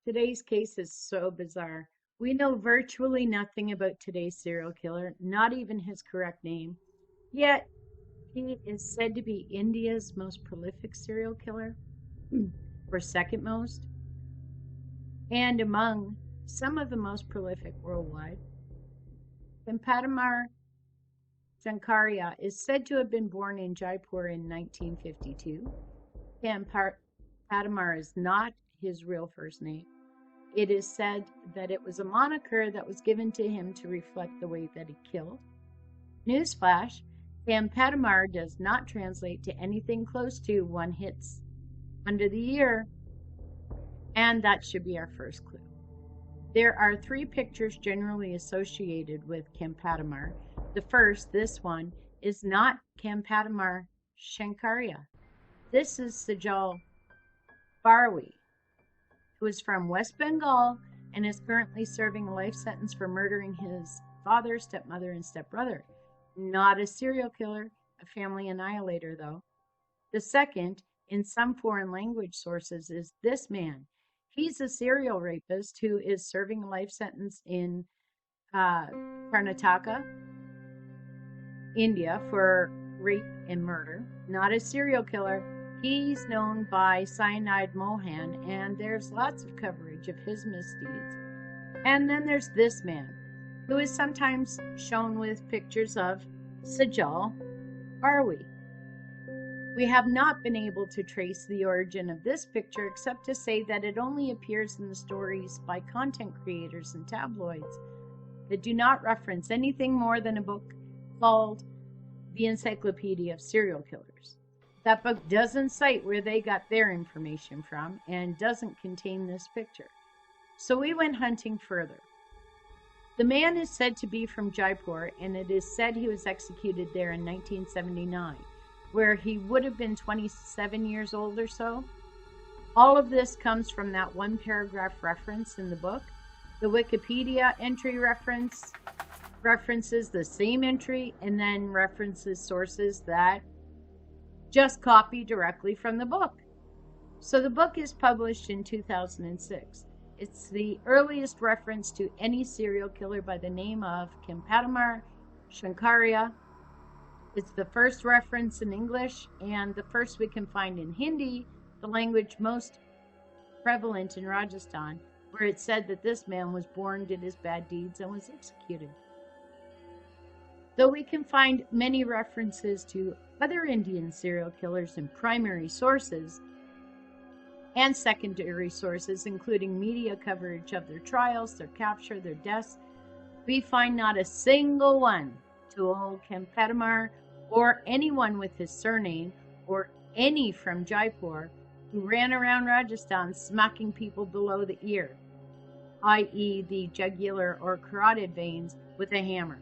Today's case is so bizarre. We know virtually nothing about today's serial killer, not even his correct name. Yet, he is said to be India's most prolific serial killer, or second most, and among some of the most prolific worldwide. Venkatramar Shankaria is said to have been born in Jaipur in 1952. Venkatramar is not his real first name. It is said that it was a moniker that was given to him to reflect the way that he killed. Newsflash, Venkatramar does not translate to anything close to one hits under the ear, and that should be our first clue. There are three pictures generally associated with Venkatramar. The first, this one, is not Venkatramar Shankaria. This is Sejal Barwi, who is from West Bengal and is currently serving a life sentence for murdering his father, stepmother, and stepbrother. Not a serial killer, a family annihilator, though. The second, in some foreign language sources, is this man. He's a serial rapist who is serving a life sentence in Karnataka, India, for rape and murder. Not a serial killer. He's known by Cyanide Mohan, and there's lots of coverage of his misdeeds. And then there's this man, who is sometimes shown with pictures of Sejal Barwi. We have not been able to trace the origin of this picture except to say that it only appears in the stories by content creators and tabloids that do not reference anything more than a book called The Encyclopedia of Serial Killers. That book doesn't cite where they got their information from and doesn't contain this picture. So we went hunting further. The man is said to be from Jaipur, and it is said he was executed there in 1979, where he would have been 27 years old or so. All of this comes from that one paragraph reference in the book. The Wikipedia entry references the same entry and then references sources that just copy directly from the book. So the book is published in 2006. It's the earliest reference to any serial killer by the name of Venkatramar Shankaria. It's the first reference in English and the first we can find in Hindi, the language most prevalent in Rajasthan, where it said that this man was born, did his bad deeds, and was executed. Though we can find many references to other Indian serial killers in primary sources and secondary sources, including media coverage of their trials, their capture, their deaths, we find not a single one to old Venkatramar or anyone with his surname or any from Jaipur who ran around Rajasthan smacking people below the ear, i.e. the jugular or carotid veins, with a hammer.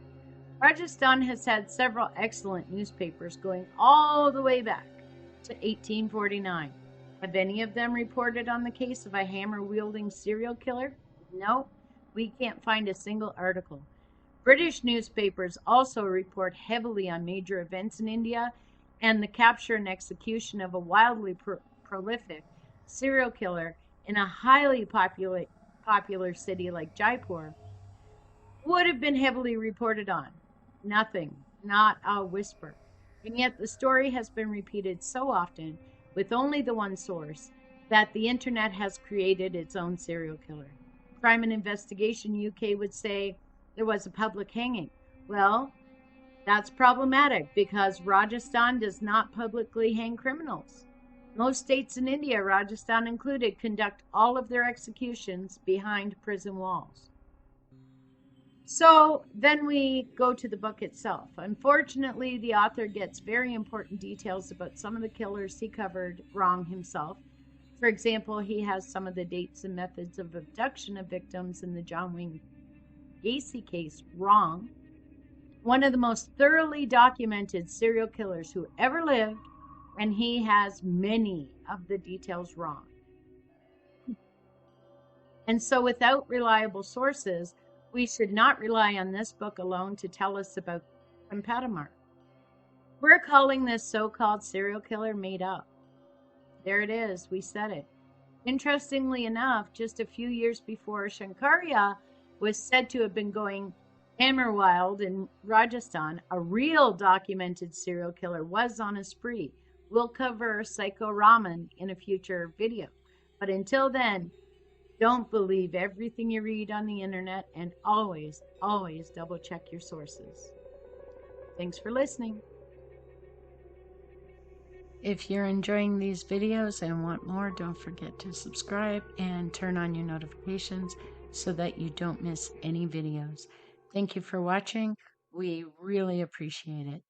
Rajasthan has had several excellent newspapers going all the way back to 1849. Have any of them reported on the case of a hammer-wielding serial killer? No, we can't find a single article. British newspapers also report heavily on major events in India and the capture and execution of a wildly prolific serial killer in a highly popular city like Jaipur would have been heavily reported on. Nothing, not a whisper. And yet the story has been repeated so often with only the one source that the internet has created its own serial killer. Crime and Investigation UK would say there was a public hanging. Well, that's problematic because Rajasthan does not publicly hang criminals. Most states in India, Rajasthan included, conduct all of their executions behind prison walls. So then we go to the book itself. Unfortunately, the author gets very important details about some of the killers he covered wrong himself. For example, he has some of the dates and methods of abduction of victims in the John Wayne Gacy case wrong. One of the most thoroughly documented serial killers who ever lived, and he has many of the details wrong. And so without reliable sources, we should not rely on this book alone to tell us about Venkatramar. We're calling this so-called serial killer made up. There it is, we said it. Interestingly enough, just a few years before Shankaria was said to have been going hammer wild in Rajasthan, a real documented serial killer was on a spree. We'll cover Psycho Raman in a future video. But until then, don't believe everything you read on the internet, and always, always double check your sources. Thanks for listening. If you're enjoying these videos and want more, don't forget to subscribe and turn on your notifications so that you don't miss any videos. Thank you for watching. We really appreciate it.